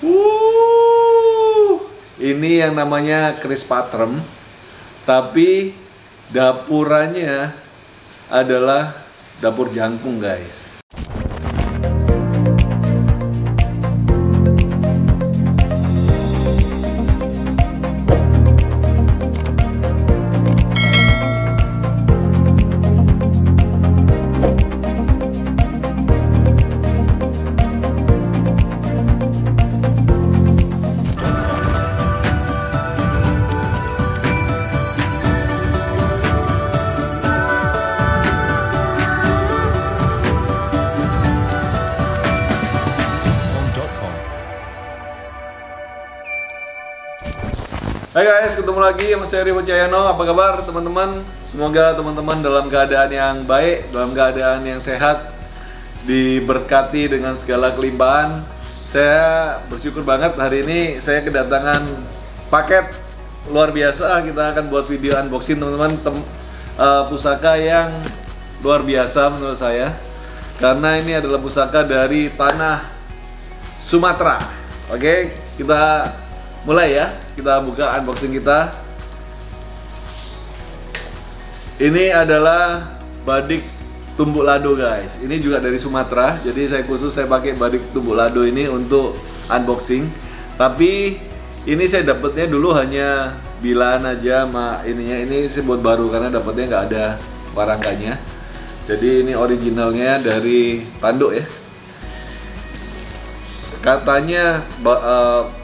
Ini yang namanya Chris Patrem, tapi dapurannya adalah dapur jangkung, guys. Hai guys, ketemu lagi sama saya Rio Cayano. Apa kabar teman-teman? Semoga teman-teman dalam keadaan yang baik, dalam keadaan yang sehat, diberkati dengan segala kelimpahan. Saya bersyukur banget hari ini saya kedatangan paket luar biasa. Kita akan buat video unboxing teman-teman, pusaka yang luar biasa menurut saya. Karena ini adalah pusaka dari tanah Sumatera. Oke, kita mulai ya, kita buka unboxing kita. Ini adalah badik tumbuk lado, guys. Ini juga dari Sumatera, jadi saya pakai badik tumbuk lado ini untuk unboxing. Tapi ini saya dapatnya dulu hanya bilaan aja sama ininya. Ini saya buat baru karena dapatnya nggak ada warangkanya. Jadi ini originalnya dari tanduk ya. Katanya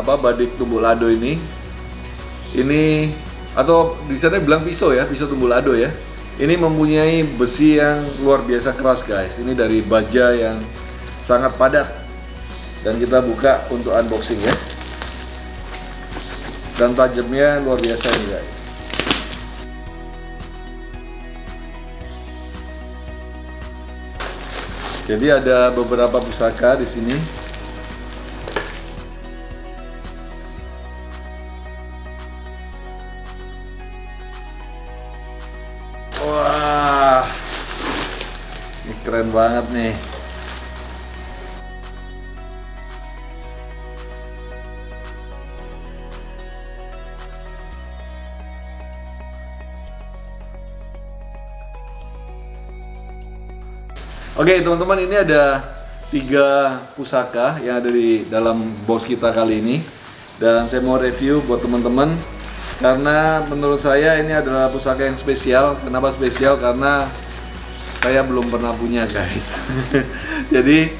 badik tumbuk lado ini atau di sana bilang pisau ya, pisau tumbuk lado ya. Ini mempunyai besi yang luar biasa keras, guys. Ini dari baja yang sangat padat. Dan kita buka untuk unboxing ya. Dan tajamnya luar biasa nih, guys. Jadi ada beberapa pusaka di sini. Wah, ini keren banget nih. Oke teman-teman, ini ada 3 pusaka yang ada di dalam box kita kali ini. Dan saya mau review buat teman-teman, karena menurut saya ini adalah pusaka yang spesial. Kenapa spesial? Karena saya belum pernah punya, guys. Jadi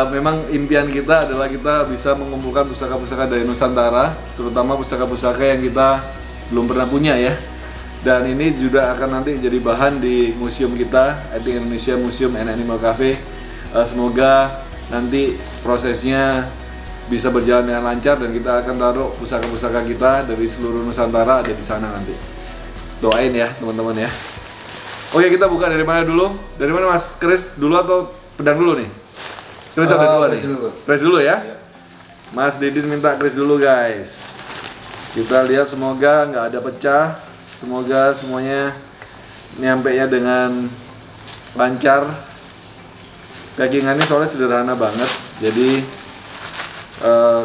memang impian kita adalah kita bisa mengumpulkan pusaka-pusaka dari Nusantara, terutama pusaka-pusaka yang kita belum pernah punya ya. Dan ini juga akan nanti jadi bahan di museum kita, I think Indonesia Museum and Animal Cafe. Semoga nanti prosesnya bisa berjalan dengan lancar dan kita akan taruh pusaka-pusaka kita dari seluruh Nusantara ada di sana nanti. Doain ya teman-teman ya. Oke, kita buka dari mana dulu? Dari mana Mas? Chris dulu atau pedang dulu nih? Chris ada 2 nih. Chris dulu ya. Mas Didin minta Chris dulu, guys. Kita lihat, semoga nggak ada pecah. Semoga semuanya nyampe nya dengan lancar. Packingannya soalnya sederhana banget. Jadi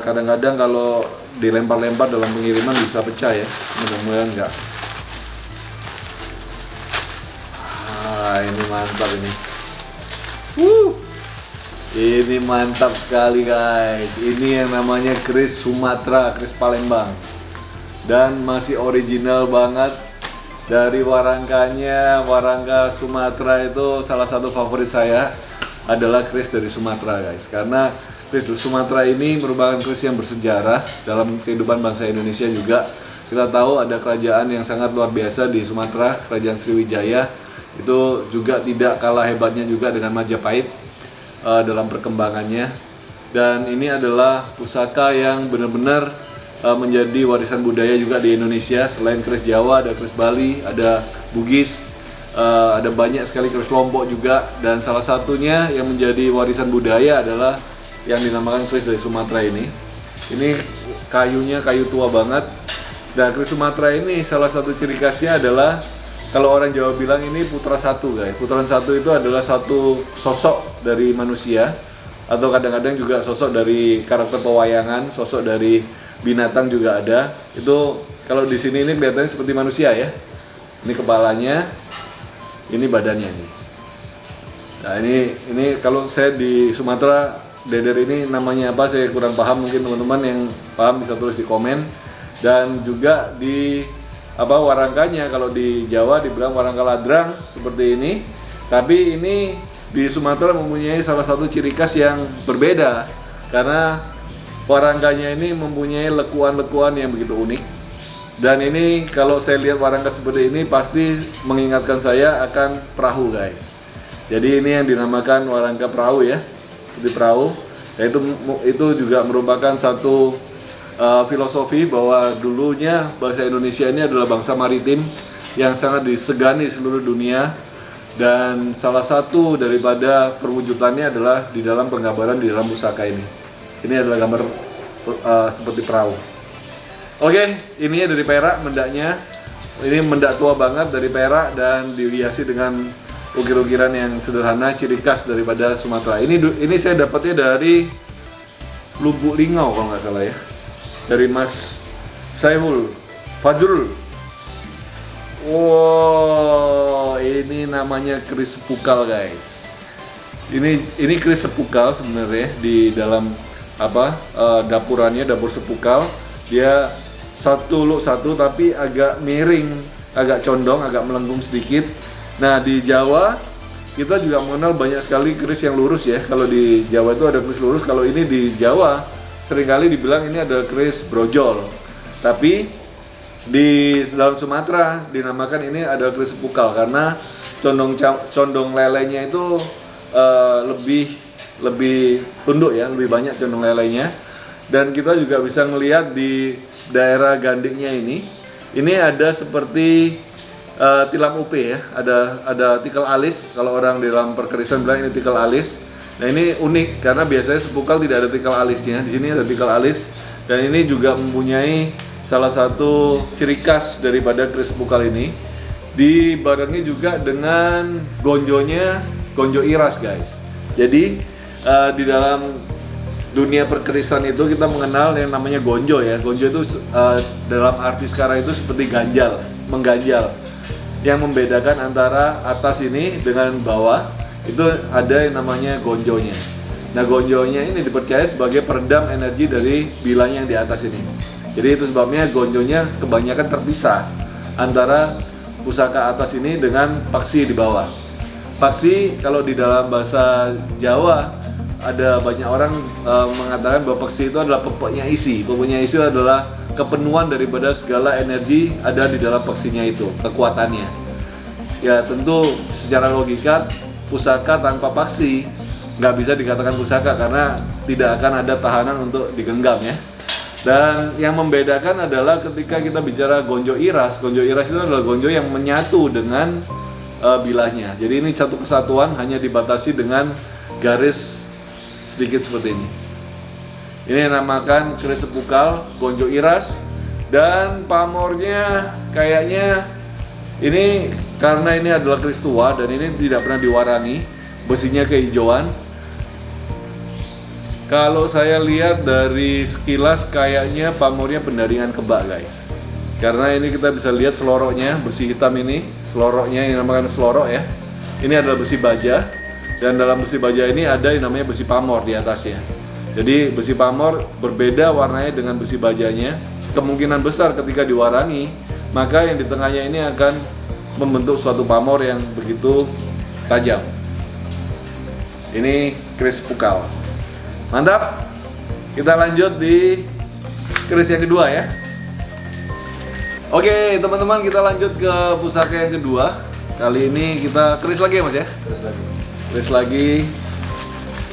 kadang-kadang kalau dilempar-lempar dalam pengiriman bisa pecah ya. Mudah-mudahan enggak. Ini mantap ini. Ini mantap sekali, guys. Ini yang namanya Chris Sumatera, Chris Palembang. Dan masih original banget. Dari warangkanya, warangka Sumatera itu salah satu favorit saya adalah Chris dari Sumatera, guys. Karena Chris dari Sumatera ini merupakan Chris yang bersejarah dalam kehidupan bangsa Indonesia juga. Kita tahu ada kerajaan yang sangat luar biasa di Sumatera, Kerajaan Sriwijaya. Itu juga tidak kalah hebatnya juga dengan Majapahit dalam perkembangannya. Dan ini adalah pusaka yang benar-benar menjadi warisan budaya juga di Indonesia. Selain keris Jawa, ada keris Bali, ada Bugis, ada banyak sekali keris Lombok juga. Dan salah satunya yang menjadi warisan budaya adalah yang dinamakan keris dari Sumatera ini. Ini kayunya kayu tua banget. Dan keris Sumatera ini salah satu ciri khasnya adalah, kalau orang Jawa bilang ini putra satu, guys. Putra satu itu adalah satu sosok dari manusia atau kadang-kadang juga sosok dari karakter pewayangan, sosok dari binatang juga ada. Itu kalau di sini ini kelihatannya seperti manusia ya. Ini kepalanya, ini badannya nih. Nah ini kalau saya di Sumatera, deder ini namanya apa saya kurang paham, mungkin teman-teman yang paham bisa tulis di komen. Dan juga di warangkanya, kalau di Jawa dibilang warangka ladrang seperti ini. Tapi ini di Sumatera mempunyai salah satu ciri khas yang berbeda, karena warangkanya ini mempunyai lekuan-lekuan yang begitu unik. Dan ini kalau saya lihat warangka seperti ini pasti mengingatkan saya akan perahu guys. Jadi ini yang dinamakan warangka perahu ya, seperti perahu. Yaitu itu juga merupakan satu filosofi bahwa dulunya bangsa Indonesia ini adalah bangsa maritim yang sangat disegani seluruh dunia. Dan salah satu daripada perwujudannya adalah di dalam penggambaran di dalam pusaka ini. Ini adalah gambar seperti perahu. Oke, ini dari perak mendaknya. Ini mendak tua banget dari perak dan dihiasi dengan ukir-ukiran yang sederhana, ciri khas daripada Sumatera. Ini saya dapatnya dari Lubuk Lingau kalau nggak salah ya. Dari Mas Saiful Fajrul. Wow, ini namanya keris sepukal guys. Ini keris sepukal sebenarnya di dalam dapurannya, dapur sepukal. Dia satu luk satu tapi agak miring, agak condong, agak melengkung sedikit. Nah di Jawa kita juga mengenal banyak sekali keris yang lurus ya. Kalau di Jawa itu ada keris lurus. Kalau ini di Jawa seringkali dibilang ini adalah keris brojol. Tapi di dalam Sumatera dinamakan ini adalah keris sepukal karena condong lelenya itu lebih tunduk ya, lebih banyak condong lelenya. Dan kita juga bisa melihat di daerah gandiknya ini ada seperti tilam upe ya, ada tikal alis. Kalau orang di dalam perkerisan bilang ini tikal alis. Nah ini unik karena biasanya sepukal tidak ada tikal alisnya. Di sini ada tikal alis dan ini juga mempunyai salah satu ciri khas daripada keris sepukal ini. Dibarengi juga dengan gonjonya, gonjo iras guys. Jadi di dalam dunia perkerisan itu kita mengenal yang namanya gonjo ya. Gonjo itu dalam arti sekarang itu seperti ganjal, mengganjal. Yang membedakan antara atas ini dengan bawah itu ada yang namanya gonjonya. Nah gonjonya ini dipercaya sebagai peredam energi dari bilanya yang di atas ini. Jadi itu sebabnya gonjonya kebanyakan terpisah antara pusaka atas ini dengan paksi di bawah. Paksi kalau di dalam bahasa Jawa ada banyak orang mengatakan bahwa paksi itu adalah pupuknya isi. Pupuknya isi adalah kepenuhan daripada segala energi ada di dalam paksinya itu, kekuatannya. Ya tentu secara logika pusaka tanpa paksi nggak bisa dikatakan pusaka karena tidak akan ada tahanan untuk digenggam ya. Dan yang membedakan adalah ketika kita bicara gonjo iras itu adalah gonjo yang menyatu dengan bilahnya. Jadi ini satu kesatuan hanya dibatasi dengan garis sedikit seperti ini. Ini yang namakan keris sepukal, gonjo iras. Dan pamornya kayaknya ini karena ini adalah keris tua dan ini tidak pernah diwarangi, besinya kehijauan. Kalau saya lihat dari sekilas kayaknya pamornya pendaringan kebak guys. Karena ini kita bisa lihat seloroknya, besi hitam ini, seloroknya yang dinamakan selorok ya. Ini adalah besi baja dan dalam besi baja ini ada yang namanya besi pamor di atasnya. Jadi besi pamor berbeda warnanya dengan besi bajanya. Kemungkinan besar ketika diwarangi, maka yang di tengahnya ini akan membentuk suatu pamor yang begitu tajam. Ini keris sepukal. Mantap, kita lanjut di keris yang kedua ya. Oke teman-teman, kita lanjut ke pusaka yang kedua. Kali ini kita keris lagi ya mas ya? Keris lagi.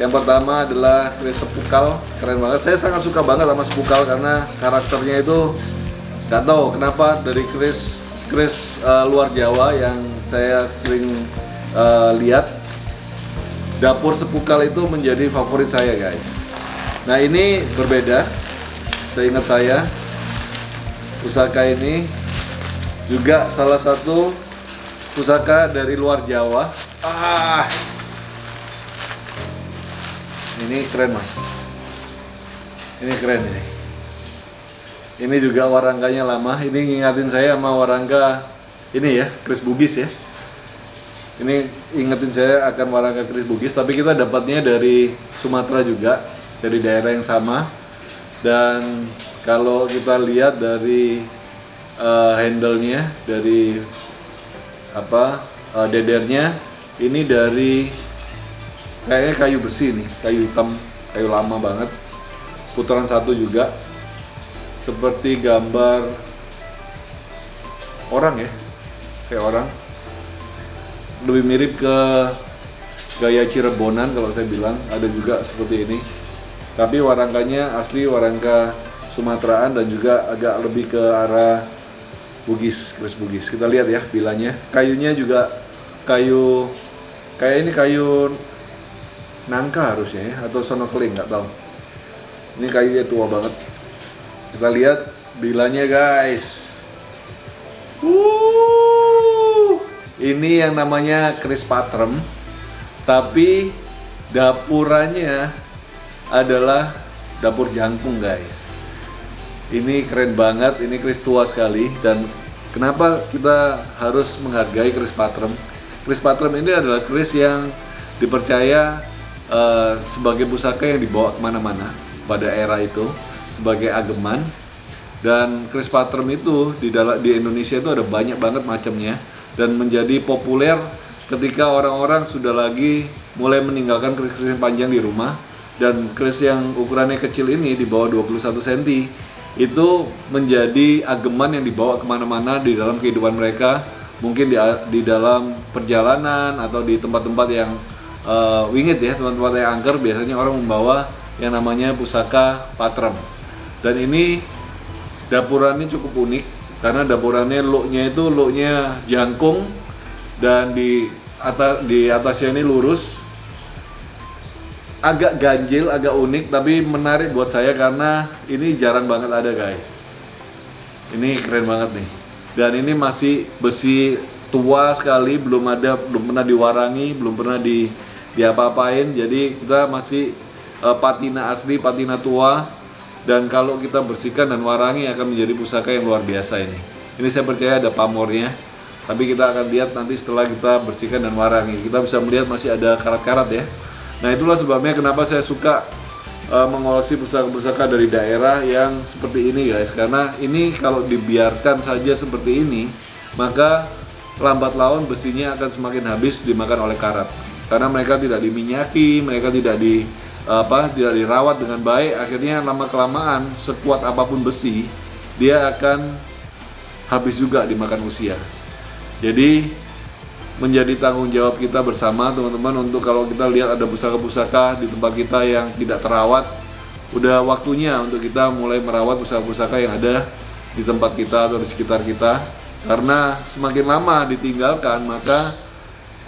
Yang pertama adalah keris sepukal, keren banget. Saya sangat suka banget sama sepukal karena karakternya itu nggak tahu kenapa dari keris luar Jawa yang saya sering lihat. Dapur sepukal itu menjadi favorit saya guys. Nah ini berbeda. Seingat saya pusaka ini juga salah satu pusaka dari luar Jawa. Ini keren mas. Ini keren ini. Ini juga warangganya lama. Ini ngingatin saya sama warangga ini ya, Chris Bugis ya. Ini ingetin saya akan warangga Chris Bugis. Tapi kita dapatnya dari Sumatera juga, dari daerah yang sama. Dan kalau kita lihat dari handle-nya, dari dedernya, ini dari kayaknya kayu besi nih, kayu hitam, kayu lama banget. Putaran 1 juga, seperti gambar orang ya, kayak orang. Lebih mirip ke gaya Cirebonan kalau saya bilang, ada juga seperti ini. Tapi warangganya asli warangga Sumateraan dan juga agak lebih ke arah Bugis, Chris Bugis. Kita lihat ya bilanya. Kayunya juga kayu, kayak ini kayu nangka harusnya ya, atau sonokeling, nggak tahu. Ini kayunya tua banget. Kita lihat bilanya guys. Ini yang namanya Chris Patrem, tapi dapurannya adalah dapur jangkung guys. Ini keren banget, ini Chris tua sekali. Dan kenapa kita harus menghargai Chris Patrem? Chris Patrem ini adalah Chris yang dipercaya sebagai pusaka yang dibawa kemana-mana pada era itu, sebagai ageman. Dan Chris Patrem itu di Indonesia itu ada banyak banget macamnya, dan menjadi populer ketika orang-orang sudah lagi mulai meninggalkan keris yang panjang di rumah. Dan keris yang ukurannya kecil ini di bawah 21 cm itu menjadi ageman yang dibawa kemana-mana di dalam kehidupan mereka. Mungkin di dalam perjalanan atau di tempat-tempat yang wingit ya, tempat-tempat yang angker, biasanya orang membawa yang namanya pusaka Patrem. Dan ini dapurannya cukup unik karena dapurannya looknya itu looknya jangkung, dan di atasnya ini lurus. Agak ganjil, agak unik, tapi menarik buat saya karena ini jarang banget ada guys. Ini keren banget nih. Dan ini masih besi tua sekali, belum pernah diwarangi, belum pernah diapa-apain. Jadi kita masih patina asli, patina tua. Dan kalau kita bersihkan dan warangi akan menjadi pusaka yang luar biasa ini. Ini saya percaya ada pamornya. Tapi kita akan lihat nanti setelah kita bersihkan dan warangi. Kita bisa melihat masih ada karat-karat ya. Nah itulah sebabnya kenapa saya suka mengoleksi pusaka-pusaka dari daerah yang seperti ini guys. Karena ini kalau dibiarkan saja seperti ini, maka lambat laun besinya akan semakin habis dimakan oleh karat. Karena mereka tidak diminyaki, mereka tidak dirawat dengan baik. Akhirnya lama-kelamaan sekuat apapun besi, dia akan habis juga dimakan usia. Jadi menjadi tanggung jawab kita bersama teman-teman untuk kalau kita lihat ada pusaka-pusaka di tempat kita yang tidak terawat, udah waktunya untuk kita mulai merawat pusaka-pusaka yang ada di tempat kita atau di sekitar kita. Karena semakin lama ditinggalkan, maka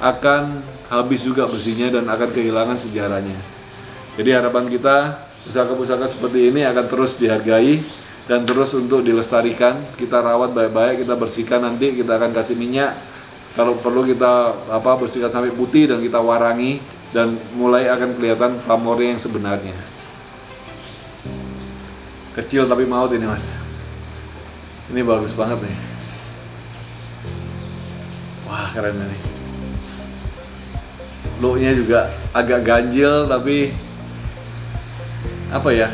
akan habis juga besinya dan akan kehilangan sejarahnya. Jadi harapan kita pusaka-pusaka seperti ini akan terus dihargai dan terus untuk dilestarikan. Kita rawat baik-baik, kita bersihkan, nanti kita akan kasih minyak. Kalau perlu kita bersihkan sampai putih dan kita warangi, dan mulai akan kelihatan pamornya yang sebenarnya. Kecil tapi maut ini mas. Ini bagus banget nih. Wah keren nih. Looknya juga agak ganjil tapi apa ya,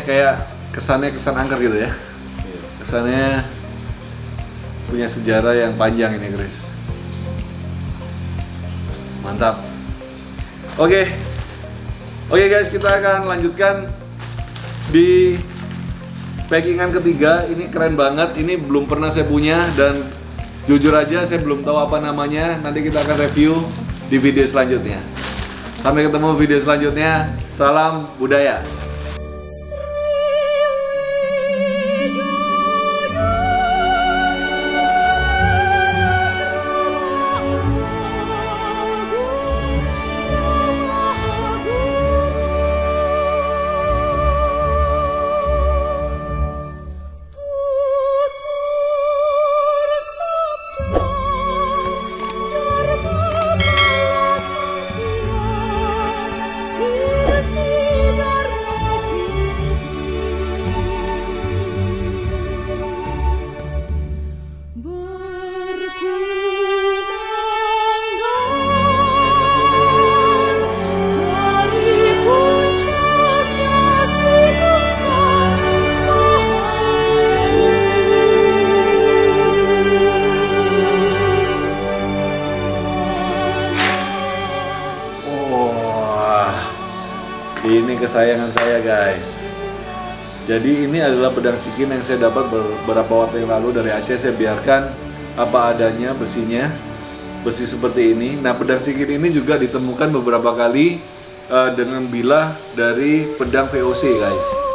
kayak kesannya kesan angker gitu ya. Kesannya punya sejarah yang panjang ini Chris. Mantap. Oke guys, kita akan lanjutkan di packingan ketiga. Ini keren banget, ini belum pernah saya punya dan jujur aja saya belum tahu apa namanya. Nanti kita akan review di video selanjutnya. Sampai ketemu video selanjutnya. Salam budaya. Hati kesayangan saya guys. Jadi ini adalah pedang sikin yang saya dapat beberapa waktu yang lalu dari Aceh. Saya biarkan apa adanya besinya, besi seperti ini. Nah, pedang sikin ini juga ditemukan beberapa kali dengan bilah dari pedang VOC guys.